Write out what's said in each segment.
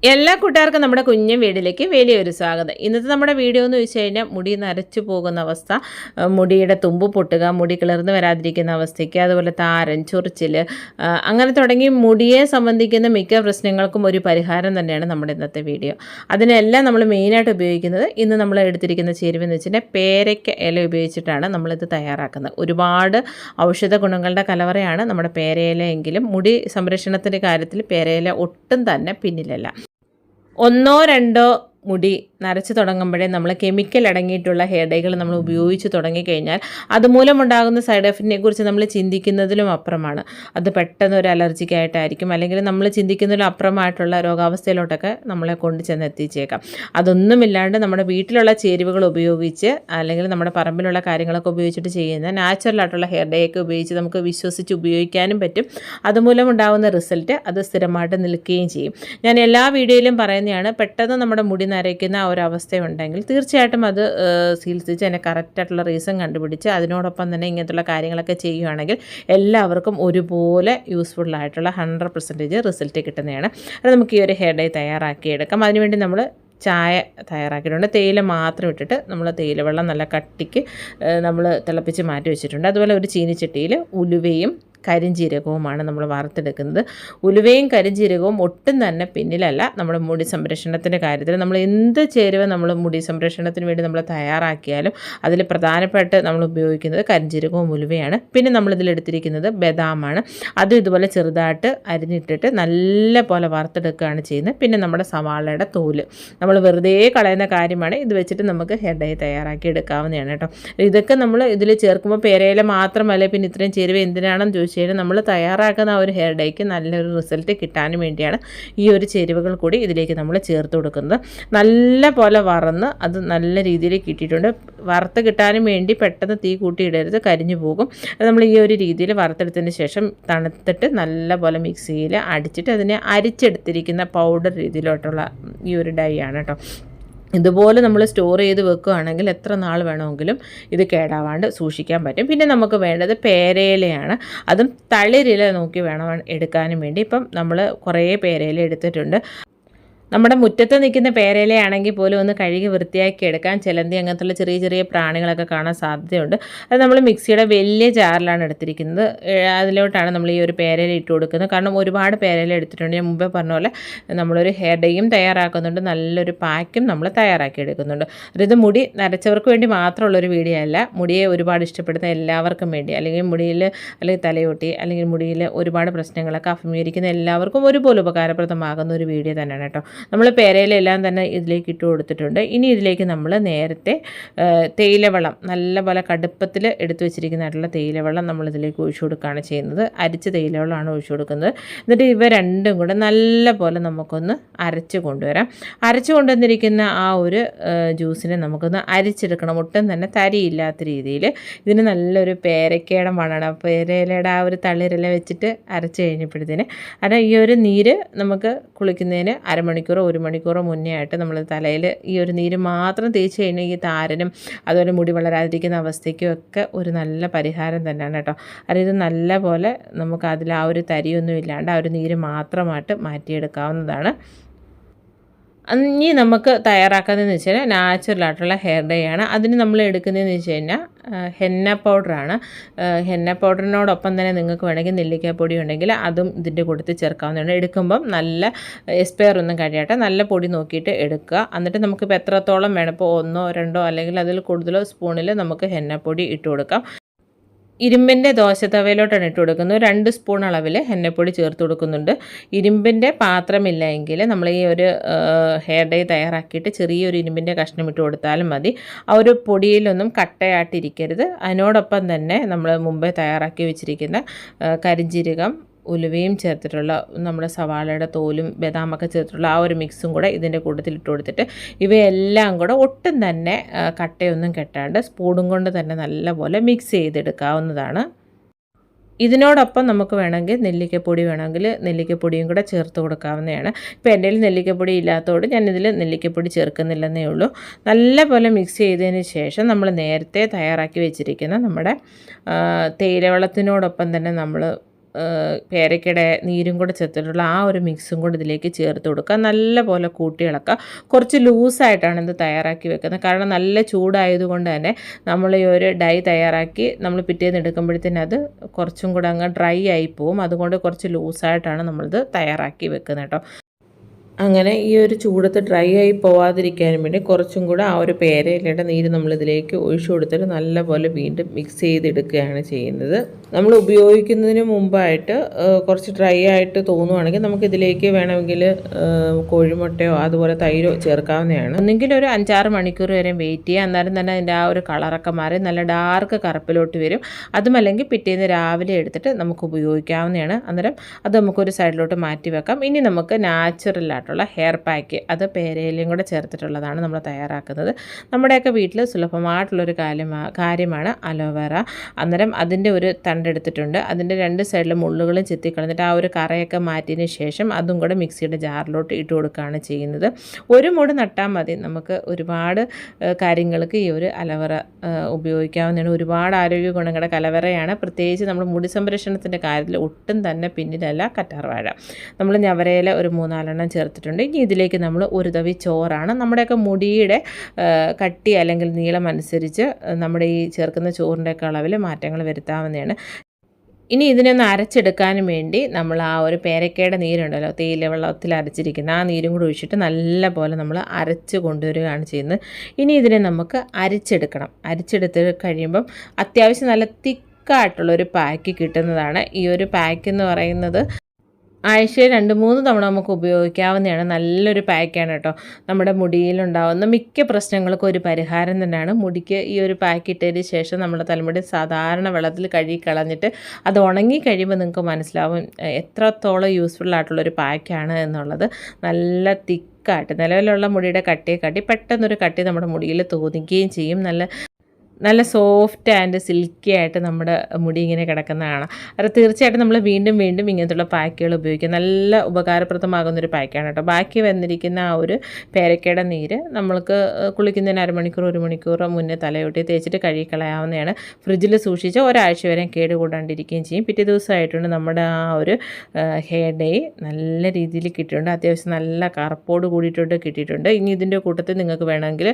എല്ലാ കൂട്ടുകാർക്കും നമ്മുടെ കുഞ്ഞൻ വീട്ടിലേക്ക് വലിയൊരു സ്വാഗതം. ഇന്നത്തെ നമ്മുടെ വീഡിയോ എന്ന് വെച്ച് കഴിഞ്ഞാൽ മുടി നരച്ചു പോകുന്ന അവസ്ഥ, മുടിയുടെ തുമ്പ് പൊട്ടുക, മുടി കിളർന്ന് വരാതിരിക്കുന്ന അവസ്ഥയ്ക്ക്, അതുപോലെ താരൻ, ചൊറിച്ചിൽ, അങ്ങനെ തുടങ്ങി മുടിയെ സംബന്ധിക്കുന്ന മിക്ക പ്രശ്നങ്ങൾക്കും ഒരു പരിഹാരം തന്നെയാണ് നമ്മുടെ ഇന്നത്തെ വീഡിയോ. അതിനെല്ലാം നമ്മൾ മെയിനായിട്ട് ഉപയോഗിക്കുന്നത്, ഇന്ന് നമ്മൾ എടുത്തിരിക്കുന്ന ചേരുവെന്ന് വെച്ചിട്ടുണ്ടെങ്കിൽ പേരയ്ക്ക ഇല ഉപയോഗിച്ചിട്ടാണ് നമ്മളിത് തയ്യാറാക്കുന്നത്. ഒരുപാട് ഔഷധ ഗുണങ്ങളുടെ കലവറയാണ് നമ്മുടെ പേരയില എങ്കിലും മുടി സംരക്ഷണത്തിൻ്റെ കാര്യത്തിൽ പേരയില ഒട്ടും തന്നെ പിന്നിലല്ല. ഒന്നോ രണ്ടോ മുടി നരച്ച് തുടങ്ങുമ്പോഴേ നമ്മൾ കെമിക്കൽ അടങ്ങിയിട്ടുള്ള ഹെയർ ഡൈകൾ നമ്മൾ ഉപയോഗിച്ച് തുടങ്ങിക്കഴിഞ്ഞാൽ അതുമൂലമുണ്ടാകുന്ന സൈഡ് എഫക്റ്റിനെ കുറിച്ച് നമ്മൾ ചിന്തിക്കുന്നതിലും അപ്പുറമാണ്. അത് പെട്ടെന്ന് ഒരു അലർജിക്കായിട്ടായിരിക്കും, അല്ലെങ്കിൽ നമ്മൾ ചിന്തിക്കുന്നതിലും അപ്പുറമായിട്ടുള്ള രോഗാവസ്ഥയിലോട്ടൊക്കെ നമ്മളെ കൊണ്ട് ചെന്ന് എത്തിച്ചേക്കാം. അതൊന്നുമില്ലാണ്ട് നമ്മുടെ വീട്ടിലുള്ള ചേരുവകൾ ഉപയോഗിച്ച്, അല്ലെങ്കിൽ നമ്മുടെ പറമ്പിലുള്ള കാര്യങ്ങളൊക്കെ ഉപയോഗിച്ചിട്ട് ചെയ്യുന്ന നാച്ചുറലായിട്ടുള്ള ഹെയർ ഡൈ ഒക്കെ ഉപയോഗിച്ച് നമുക്ക് വിശ്വസിച്ച് ഉപയോഗിക്കാനും പറ്റും. അതുമൂലം ഉണ്ടാകുന്ന റിസൾട്ട് അത് സ്ഥിരമായിട്ട് നിൽക്കുകയും ചെയ്യും. ഞാൻ എല്ലാ വീഡിയോയിലും പറയുന്നതാണ്, പെട്ടെന്ന് നമ്മുടെ മുടി നരയ്ക്കുന്ന ഒരവസ്ഥയുണ്ടെങ്കിൽ തീർച്ചയായിട്ടും അത് ചികിത്സിച്ച് അതിനെ കറക്റ്റായിട്ടുള്ള റീസൺ കണ്ടുപിടിച്ച് അതിനോടൊപ്പം തന്നെ ഇങ്ങനത്തുള്ള കാര്യങ്ങളൊക്കെ ചെയ്യുകയാണെങ്കിൽ എല്ലാവർക്കും ഒരുപോലെ യൂസ്ഫുള്ളായിട്ടുള്ള 100% റിസൾട്ട് കിട്ടുന്നതാണ്. അത് നമുക്ക് ഈ ഒരു ഹെയർ ഡൈ തയ്യാറാക്കിയെടുക്കാം. അതിനുവേണ്ടി നമ്മൾ ചായ തയ്യാറാക്കിയിട്ടുണ്ട്. തേയില മാത്രം ഇട്ടിട്ട് നമ്മൾ തേയില വെള്ളം നല്ല കട്ടിക്ക് നമ്മൾ തിളപ്പിച്ച് മാറ്റി വെച്ചിട്ടുണ്ട്. അതുപോലെ ഒരു ചീനിച്ചട്ടിയിൽ ഉലുവയും കരിഞ്ജീരകവുമാണ് നമ്മൾ വറുത്തെടുക്കുന്നത്. ഉലുവയും കരിഞ്ജീരകവും ഒട്ടും തന്നെ പിന്നിലല്ല നമ്മുടെ മുടി സംരക്ഷണത്തിൻ്റെ കാര്യത്തിൽ. നമ്മൾ എന്ത് ചേരുവ നമ്മൾ മുടി സംരക്ഷണത്തിന് വേണ്ടി നമ്മൾ തയ്യാറാക്കിയാലും അതിൽ പ്രധാനപ്പെട്ട നമ്മൾ ഉപയോഗിക്കുന്നത് കരിഞ്ജീരകവും ഉലുവയാണ്. പിന്നെ നമ്മളിതിലെടുത്തിരിക്കുന്നത് ബദാമാണ്. അതും ഇതുപോലെ ചെറുതായിട്ട് അരിഞ്ഞിട്ടിട്ട് നല്ല പോലെ വറുത്തെടുക്കുകയാണ് ചെയ്യുന്നത്. പിന്നെ നമ്മുടെ സവാളയുടെ തോല് നമ്മൾ വെറുതെ കളയുന്ന കാര്യമാണ്. ഇത് വെച്ചിട്ട് നമുക്ക് ഹെയർ ഡൈ തയ്യാറാക്കി എടുക്കാവുന്നതാണ് കേട്ടോ. ഇതൊക്കെ നമ്മൾ ഇതിൽ ചേർക്കുമ്പോൾ പേരയില മാത്രമല്ല, പിന്നെ ഇത്രയും ചേരുവ എന്തിനാണെന്ന് ചോദിച്ചാൽ നമ്മൾ തയ്യാറാക്കുന്ന ആ ഒരു ഹെയർ ഡൈക്ക് നല്ലൊരു റിസൾട്ട് കിട്ടാനും വേണ്ടിയാണ് ഈ ഒരു ചേരുവകൾ കൂടി ഇതിലേക്ക് നമ്മൾ ചേർത്ത് കൊടുക്കുന്നത്. നല്ല പോലെ വറന്ന് അത് നല്ല രീതിയിൽ കിട്ടിയിട്ടുണ്ട്. വറുത്ത് കിട്ടാനും വേണ്ടി പെട്ടെന്ന് തീ കൂട്ടിയിടരുത്, കരിഞ്ഞു പോകും. അത് നമ്മൾ ഈ ഒരു രീതിയിൽ വറുത്തെടുത്തതിന് ശേഷം തണുത്തിട്ട് നല്ല പോലെ മിക്സിയിൽ അടിച്ചിട്ട് അതിനെ അരിച്ചെടുത്തിരിക്കുന്ന പൗഡർ രീതിയിലോട്ടുള്ള ഈ ഒരു ഡൈ ആണ് കേട്ടോ. ഇതുപോലെ നമ്മൾ സ്റ്റോർ ചെയ്ത് വെക്കുകയാണെങ്കിൽ എത്ര നാൾ വേണമെങ്കിലും ഇത് കേടാവാണ്ട് സൂക്ഷിക്കാൻ പറ്റും. പിന്നെ നമുക്ക് വേണ്ടത് പേരയിലയാണ്. അതും തളിരില നോക്കി വേണം എടുക്കാനും വേണ്ടി. ഇപ്പം നമ്മൾ കുറേ പേരയില എടുത്തിട്ടുണ്ട്. നമ്മുടെ മുറ്റത്ത് നിൽക്കുന്ന പേരയിലയാണെങ്കിൽ പോലും ഒന്ന് കഴുകി വൃത്തിയാക്കി എടുക്കാൻ ചിലന്തി അങ്ങനത്തുള്ള ചെറിയ ചെറിയ പ്രാണികളൊക്കെ കാണാൻ സാധ്യതയുണ്ട്. അത് നമ്മൾ മിക്സിയുടെ വലിയ ജാറിലാണ് എടുത്തിരിക്കുന്നത്. അതിലോട്ടാണ് നമ്മൾ ഈ ഒരു പേരയില ഇട്ട് കൊടുക്കുന്നത്. കാരണം ഒരുപാട് പേരയില എടുത്തിട്ടുണ്ട്. ഞാൻ മുമ്പേ പറഞ്ഞ പോലെ നമ്മളൊരു ഹെയർ ഡൈയും തയ്യാറാക്കുന്നുണ്ട്, നല്ലൊരു പാക്കും നമ്മൾ തയ്യാറാക്കി എടുക്കുന്നുണ്ട്. ഇത് മുടി നരച്ചവർക്ക് വേണ്ടി മാത്രമുള്ളൊരു വീഡിയോ അല്ല, മുടിയെ ഒരുപാട് ഇഷ്ടപ്പെടുന്ന എല്ലാവർക്കും വേണ്ടി, അല്ലെങ്കിൽ മുടിയിൽ അല്ലെങ്കിൽ തലയോട്ടി അല്ലെങ്കിൽ മുടിയിൽ ഒരുപാട് പ്രശ്നങ്ങളൊക്കെ അഭിമുഖീകരിക്കുന്ന എല്ലാവർക്കും ഒരുപോലെ ഉപകാരപ്രദമാകുന്ന ഒരു വീഡിയോ തന്നെയാണ് കേട്ടോ. നമ്മൾ പേരയിലെല്ലാം തന്നെ ഇതിലേക്ക് ഇട്ട് കൊടുത്തിട്ടുണ്ട്. ഇനി ഇതിലേക്ക് നമ്മൾ നേരത്തെ തേയിലവെള്ളം നല്ല പോലെ കടുപ്പത്തിൽ എടുത്തു വെച്ചിരിക്കുന്നതായിട്ടുള്ള തേയിലവെള്ളം നമ്മളിതിലേക്ക് ഒഴിച്ചു കൊടുക്കുകയാണ് ചെയ്യുന്നത്. അരിച്ച തേയിലവെള്ളമാണ് ഒഴിച്ചു കൊടുക്കുന്നത്. എന്നിട്ട് ഇവ രണ്ടും കൂടെ നല്ല പോലെ നമുക്കൊന്ന് അരച്ച് കൊണ്ടുവരാം. അരച്ച് കൊണ്ടുവന്നിരിക്കുന്ന ആ ഒരു ജ്യൂസിനെ നമുക്കൊന്ന് അരിച്ചെടുക്കണം, ഒട്ടും തന്നെ തരിയില്ലാത്ത രീതിയിൽ. ഇതിന് നല്ലൊരു പേരക്കയുടെ മണമാണ്. പേരയിലയുടെ ആ ഒരു തളിരില വെച്ചിട്ട് അരച്ച് കഴിഞ്ഞപ്പോഴത്തേന് ഈ ഒരു നീര് നമുക്ക് കുളിക്കുന്നതിന് അരമണിക്കൂറോ 1 മണിക്കൂറോ മുന്നേ ആയിട്ട് നമ്മൾ തലയിൽ ഈ ഒരു നീര് മാത്രം തേച്ച് കഴിഞ്ഞാൽ ഈ താരനും അതുപോലെ മുടി വളരാതിരിക്കുന്ന അവസ്ഥയ്ക്കും ഒക്കെ ഒരു നല്ല പരിഹാരം തന്നെയാണ് കേട്ടോ. അതായത് നല്ല പോലെ നമുക്ക് അതിൽ ആ ഒരു തരിയൊന്നും ഇല്ലാണ്ട് ആ ഒരു നീര് മാത്രമായിട്ട് മാറ്റിയെടുക്കാവുന്നതാണ്. ഇനി നമുക്ക് തയ്യാറാക്കുന്നതെന്ന് വെച്ച് കഴിഞ്ഞാൽ നാച്ചുറലായിട്ടുള്ള ഹെയർ ഡൈ ആണ്. അതിന് നമ്മൾ എടുക്കുന്നതെന്ന് വെച്ച് കഴിഞ്ഞാൽ ഹെന്ന പൗഡറാണ്. ഹെന്ന പൗഡറിനോടൊപ്പം തന്നെ നിങ്ങൾക്ക് വേണമെങ്കിൽ നെല്ലിക്കാപ്പൊടി ഉണ്ടെങ്കിൽ അതും ഇതിൻ്റെ കൂട്ടത്തിൽ ചേർക്കാവുന്നതാണ്. എടുക്കുമ്പം നല്ല എക്സ്പയർ ഒന്നും കഴിയട്ടെ, നല്ല പൊടി നോക്കിയിട്ട് എടുക്കുക. എന്നിട്ട് നമുക്കിപ്പോൾ എത്രത്തോളം വേണം, ഇപ്പോൾ 1 2 അല്ലെങ്കിൽ അതിൽ കൂടുതലോ സ്പൂണിൽ നമുക്ക് ഹെന്നപ്പൊടി ഇട്ട് കൊടുക്കാം. ഇരുമ്പിൻ്റെ ദോശത്തവയിലോട്ടാണ് ഇട്ട് കൊടുക്കുന്നത്. 2 സ്പൂൺ അളവിൽ എണ്ണപ്പൊടി ചേർത്ത് കൊടുക്കുന്നുണ്ട്. ഇരുമ്പിൻ്റെ പാത്രമില്ല എങ്കിൽ നമ്മൾ ഈ ഒരു ഹെയർ ഡൈ തയ്യാറാക്കിയിട്ട് ചെറിയൊരു ഇരുമ്പിൻ്റെ കഷ്ണം ഇട്ട് കൊടുത്താലും മതി. ആ ഒരു പൊടിയിലൊന്നും കട്ടയായിട്ടിരിക്കരുത്. അതിനോടൊപ്പം തന്നെ നമ്മൾ മുമ്പേ തയ്യാറാക്കി വെച്ചിരിക്കുന്ന കരിഞ്ജീരകം, ഉലുവയും ചേർത്തിട്ടുള്ള നമ്മുടെ സവാളയുടെ തോലും ബദാമൊക്കെ ചേർത്തിട്ടുള്ള ആ ഒരു മിക്സും കൂടെ ഇതിൻ്റെ കൂട്ടത്തിൽ ഇട്ട് കൊടുത്തിട്ട് ഇവയെല്ലാം കൂടെ ഒട്ടും തന്നെ കട്ടയൊന്നും കെട്ടാണ്ട് സ്പൂണും കൊണ്ട് തന്നെ നല്ലപോലെ മിക്സ് ചെയ്തെടുക്കാവുന്നതാണ്. ഇതിനോടൊപ്പം നമുക്ക് വേണമെങ്കിൽ നെല്ലിക്കപ്പൊടി വേണമെങ്കിൽ നെല്ലിക്കപ്പൊടിയും കൂടെ ചേർത്ത് കൊടുക്കാവുന്നതാണ്. ഇപ്പോൾ എൻ്റെ കയ്യിൽ നെല്ലിക്കപ്പൊടി ഇല്ലാത്തതുകൊണ്ട് ഞാനിതിൽ നെല്ലിക്കപ്പൊടി ചേർക്കുന്നില്ലെന്നേ ഉള്ളൂ. നല്ലപോലെ മിക്സ് ചെയ്തതിന് ശേഷം നമ്മൾ നേരത്തെ തയ്യാറാക്കി വെച്ചിരിക്കുന്ന നമ്മുടെ തേയിലവെള്ളത്തിനോടൊപ്പം തന്നെ നമ്മൾ പേരയ്ക്കയുടെ നീരും കൂടെ ചേർത്തിട്ടുള്ള ആ ഒരു മിക്സും കൂടെ ഇതിലേക്ക് ചേർത്ത് കൊടുക്കുക. നല്ലപോലെ കൂട്ടി ഇളക്കുക. കുറച്ച് ലൂസായിട്ടാണ് ഇത് തയ്യാറാക്കി വെക്കുന്നത്. കാരണം നല്ല ചൂടായതുകൊണ്ട് തന്നെ നമ്മൾ ഈ ഒരു ഡൈ തയ്യാറാക്കി നമ്മൾ പിറ്റേന്ന് എടുക്കുമ്പോഴത്തേനും അത് കുറച്ചും കൂടെ അങ്ങ് ഡ്രൈ ആയി പോവും. അതുകൊണ്ട് കുറച്ച് ലൂസായിട്ടാണ് നമ്മളിത് തയ്യാറാക്കി വെക്കുന്നത് കേട്ടോ. അങ്ങനെ ഈ ഒരു ചൂടത്ത് ഡ്രൈ ആയി പോവാതിരിക്കാനും വേണ്ടി കുറച്ചും കൂടെ ആ ഒരു പേരയിലയുടെ നീര് നമ്മളിതിലേക്ക് ഒഴിച്ചു കൊടുത്തിട്ട് നല്ലപോലെ വീണ്ടും മിക്സ് ചെയ്തെടുക്കുകയാണ് ചെയ്യുന്നത്. നമ്മൾ ഉപയോഗിക്കുന്നതിന് മുമ്പായിട്ട് കുറച്ച് ഡ്രൈ ആയിട്ട് തോന്നുവാണെങ്കിൽ നമുക്കിതിലേക്ക് വേണമെങ്കിൽ കോഴിമുട്ടയോ അതുപോലെ തൈരോ ചേർക്കാവുന്നതാണ്. ഒന്നെങ്കിൽ ഒരു 5-6 മണിക്കൂർ വരെ വെയിറ്റ് ചെയ്യുക. അന്നേരം തന്നെ അതിൻ്റെ ആ ഒരു കളറൊക്കെ മാറി നല്ല ഡാർക്ക് കറുപ്പിലോട്ട് വരും. അതുമല്ലെങ്കിൽ പിറ്റേന്ന് രാവിലെ എടുത്തിട്ട് നമുക്ക് ഉപയോഗിക്കാവുന്നതാണ്. അന്നേരം അത് നമുക്കൊരു സൈഡിലോട്ട് മാറ്റി വെക്കാം. ഇനി നമുക്ക് നാച്ചുറലായിട്ടുള്ള ഹെയർ പാക്ക്, അത് പേരയിലയും കൂടെ ചേർത്തിട്ടുള്ളതാണ് നമ്മൾ തയ്യാറാക്കുന്നത്. നമ്മുടെയൊക്കെ വീട്ടിൽ സുലഭമായിട്ടുള്ളൊരു കാര്യമാണ് അലോവേറ. അന്നേരം അതിൻ്റെ ഒരു തണ്ടെടുത്തിട്ടുണ്ട്. അതിൻ്റെ 2 സൈഡിലും മുള്ളുകളും ചെത്തിക്കളഞ്ഞിട്ട് ആ ഒരു കറയൊക്കെ മാറ്റിയതിന് ശേഷം അതും കൂടെ മിക്സിയുടെ ജാറിലോട്ട് ഇട്ട് കൊടുക്കുകയാണ് ചെയ്യുന്നത്. ഒരു മുടി നട്ടാൽ മതി. നമുക്ക് ഒരുപാട് കാര്യങ്ങൾക്ക് ഈ ഒരു അലോവേറ ഉപയോഗിക്കാവുന്നതാണ്. ഒരുപാട് ആരോഗ്യ ഗുണങ്ങളുടെ കലവറയാണ്. പ്രത്യേകിച്ച് നമ്മൾ മുടി സംരക്ഷണത്തിൻ്റെ കാര്യത്തിൽ ഒട്ടും തന്നെ പിന്നിലല്ല കറ്റാർവാഴ. നമ്മൾ ഞവരയില ഒരു 3-4 ചേർത്തിട്ടുണ്ട്. ഇനി ഇതിലേക്ക് നമ്മൾ ഒരു തവി ചോറാണ്. നമ്മുടെയൊക്കെ മുടിയുടെ കട്ടി അല്ലെങ്കിൽ നീളം അനുസരിച്ച് നമ്മുടെ ഈ ചേർക്കുന്ന ചോറിൻ്റെയൊക്കെ അളവിൽ മാറ്റങ്ങൾ വരുത്താവുന്നതാണ്. ഇനി ഇതിനൊന്ന് അരച്ചെടുക്കാനും വേണ്ടി നമ്മൾ ആ ഒരു പേരക്കയുടെ നീരുണ്ടല്ലോ, തേയില വെള്ളത്തിൽ അരച്ചിരിക്കുന്ന ആ നീരും കൂടി ഒഴിച്ചിട്ട് നല്ല പോലെ നമ്മൾ അരച്ച് കൊണ്ടുവരികയാണ് ചെയ്യുന്നത്. ഇനി ഇതിനെ നമുക്ക് അരിച്ചെടുക്കണം. അരിച്ചെടുത്ത് കഴിയുമ്പം അത്യാവശ്യം നല്ല തിക്കായിട്ടുള്ളൊരു പാക്ക് കിട്ടുന്നതാണ്. ഈ ഒരു പാക്ക് എന്ന് പറയുന്നത് ആഴ്ചയിൽ 2-3 തവണ നമുക്ക് ഉപയോഗിക്കാവുന്നതാണ്. നല്ലൊരു പാക്കാണ് കേട്ടോ. നമ്മുടെ മുടിയിലുണ്ടാകുന്ന മിക്ക പ്രശ്നങ്ങൾക്കും ഒരു പരിഹാരം തന്നെയാണ്. മുടിക്ക് ഈ ഒരു പാക്ക് ഇട്ടതിന് ശേഷം നമ്മുടെ തലമുടി സാധാരണ വെള്ളത്തിൽ കഴുകി കളഞ്ഞിട്ട് അത് ഉണങ്ങി കഴിയുമ്പോൾ നിങ്ങൾക്ക് മനസ്സിലാവും എത്രത്തോളം യൂസ്ഫുൾ ആയിട്ടുള്ളൊരു പാക്കാണ് എന്നുള്ളത്. നല്ല തിക്കായിട്ട് നിലവിലുള്ള മുടിയുടെ കട്ടിയെ കാട്ടി പെട്ടെന്നൊരു കട്ടി നമ്മുടെ മുടിയിൽ തോന്നിക്കുകയും ചെയ്യും. നല്ല സോഫ്റ്റ് ആൻഡ് സിൽക്കി ആയിട്ട് നമ്മുടെ മുടി ഇങ്ങനെ കിടക്കുന്നതാണ്. അത് തീർച്ചയായിട്ടും നമ്മൾ വീണ്ടും വീണ്ടും ഇങ്ങനത്തുള്ള പാക്കുകൾ ഉപയോഗിക്കുക. നല്ല ഉപകാരപ്രദമാകുന്നൊരു പാക്കാണ് കേട്ടോ. ബാക്കി വന്നിരിക്കുന്ന ആ ഒരു പേരക്കയുടെ നീര് നമ്മൾക്ക് കുളിക്കുന്നതിന് 1 മണിക്കൂർ മുന്നേ തലയൊട്ടി തേച്ചിട്ട് കഴുകിക്കളയാവുന്നതാണ്. ഫ്രിഡ്ജിൽ സൂക്ഷിച്ച് ഒരാഴ്ച വരെ കേടുകൂടാണ്ടിരിക്കുകയും ചെയ്യും. പിറ്റേ ദിവസമായിട്ടുണ്ട് നമ്മുടെ ആ ഒരു ഹെയർ ഡേ നല്ല രീതിയിൽ കിട്ടിയിട്ടുണ്ട്. അത്യാവശ്യം നല്ല കറുപ്പോട് കൂടിയിട്ടുണ്ട് കിട്ടിയിട്ടുണ്ട്. ഇനി ഇതിൻ്റെ കൂട്ടത്തിൽ നിങ്ങൾക്ക് വേണമെങ്കിൽ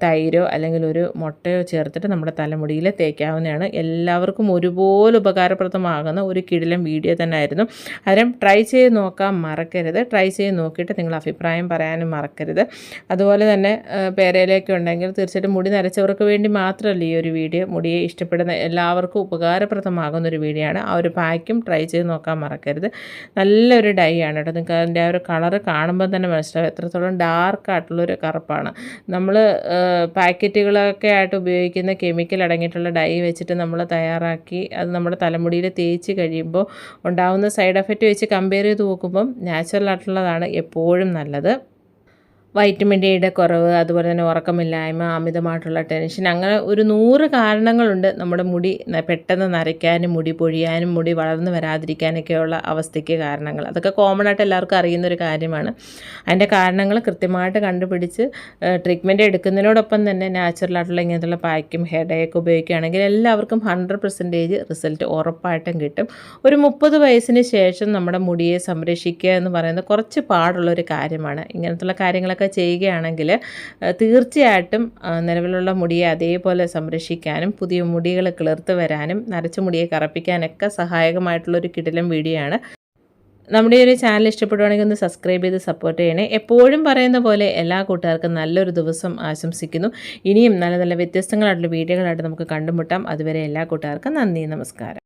തൈരോ അല്ലെങ്കിൽ ഒരു മുട്ടയോ ചേർത്തിട്ട് നമ്മുടെ തലമുടിയിൽ തേക്കാവുന്നതാണ്. എല്ലാവർക്കും ഒരുപോലെ ഉപകാരപ്രദമാകുന്ന ഒരു കിടിലൻ വീഡിയോ തന്നെ ആയിരുന്നു. അന്നേരം ട്രൈ ചെയ്ത് നോക്കാൻ മറക്കരുത്. ട്രൈ ചെയ്ത് നോക്കിയിട്ട് നിങ്ങൾ അഭിപ്രായം പറയാനും മറക്കരുത്. അതുപോലെ തന്നെ പേരയിലൊക്കെ ഉണ്ടെങ്കിൽ തീർച്ചയായിട്ടും മുടി നരച്ചവർക്ക് വേണ്ടി മാത്രമല്ല ഈ ഒരു വീഡിയോ. മുടിയെ ഇഷ്ടപ്പെടുന്ന എല്ലാവർക്കും ഉപകാരപ്രദമാകുന്ന ഒരു വീഡിയോ ആണ്. ആ ഒരു പാക്കും ട്രൈ ചെയ്ത് നോക്കാൻ മറക്കരുത്. നല്ലൊരു ഡൈ ആണ് കേട്ടോ. നിങ്ങൾക്ക് അതിൻ്റെ ആ ഒരു കളറ് കാണുമ്പോൾ തന്നെ മനസ്സിലാവും എത്രത്തോളം ഡാർക്കായിട്ടുള്ളൊരു കറുപ്പാണ്. നമ്മൾ പാക്കറ്റുകളൊക്കെ ആയിട്ട് ഉപയോഗിക്കുന്ന കെമിക്കൽ അടങ്ങിയിട്ടുള്ള ഡൈ വെച്ചിട്ട് നമ്മൾ തയ്യാറാക്കി അത് നമ്മുടെ തലമുടിയിൽ തേച്ച് കഴിയുമ്പോൾ ഉണ്ടാകുന്ന സൈഡ് എഫക്റ്റ് വെച്ച് കമ്പയർ ചെയ്ത് നോക്കുമ്പം നാച്ചുറൽ ആയിട്ടുള്ളതാണ് എപ്പോഴും നല്ലത്. വൈറ്റമിൻ ഡിയുടെ കുറവ്, അതുപോലെ തന്നെ ഉറക്കമില്ലായ്മ, അമിതമായിട്ടുള്ള ടെൻഷൻ, അങ്ങനെ ഒരു 100 കാരണങ്ങളുണ്ട് നമ്മുടെ മുടി പെട്ടെന്ന് നരയ്ക്കാനും മുടി പൊഴിയാനും മുടി വളർന്നു വരാതിരിക്കാനൊക്കെയുള്ള അവസ്ഥയ്ക്ക് കാരണങ്ങൾ. അതൊക്കെ കോമൺ ആയിട്ട് എല്ലാവർക്കും അറിയുന്നൊരു കാര്യമാണ്. അതിൻ്റെ കാരണങ്ങൾ കൃത്യമായിട്ട് കണ്ടുപിടിച്ച് ട്രീറ്റ്മെൻറ്റ് എടുക്കുന്നതിനോടൊപ്പം തന്നെ നാച്ചുറലായിട്ടുള്ള ഇങ്ങനത്തുള്ള പാക്കും ഹെയർ ഡേ ഒക്കെ ഉപയോഗിക്കുകയാണെങ്കിൽ എല്ലാവർക്കും 100% റിസൾട്ട് ഉറപ്പായിട്ടും കിട്ടും. ഒരു 30 വയസ്സിന് ശേഷം നമ്മുടെ മുടിയെ സംരക്ഷിക്കുക എന്ന് പറയുന്നത് കുറച്ച് പാടുള്ളൊരു കാര്യമാണ്. ഇങ്ങനത്തുള്ള കാര്യങ്ങളൊക്കെ ചെയ്യുകയാണെങ്കിൽ തീർച്ചയായിട്ടും നിലവിലുള്ള മുടിയെ അതേപോലെ സംരക്ഷിക്കാനും പുതിയ മുടികൾ കിളിർത്ത് വരാനും നരച്ച മുടിയെ കറപ്പിക്കാനൊക്കെ സഹായകമായിട്ടുള്ളൊരു കിടിലൻ വീഡിയോ ആണ്. നമ്മുടെ ഈ ഒരു ചാനൽ ഇഷ്ടപ്പെടുവാണെങ്കിൽ ഒന്ന് സബ്സ്ക്രൈബ് ചെയ്ത് സപ്പോർട്ട് ചെയ്യണേ. എപ്പോഴും പറയുന്ന പോലെ എല്ലാ കൂട്ടുകാർക്കും നല്ലൊരു ദിവസം ആശംസിക്കുന്നു. ഇനിയും നല്ല നല്ല വ്യത്യസ്തങ്ങളായിട്ടുള്ള വീഡിയോകളായിട്ട് നമുക്ക് കണ്ടുമുട്ടാം. അതുവരെ എല്ലാ കൂട്ടുകാർക്കും നന്ദി, നമസ്കാരം.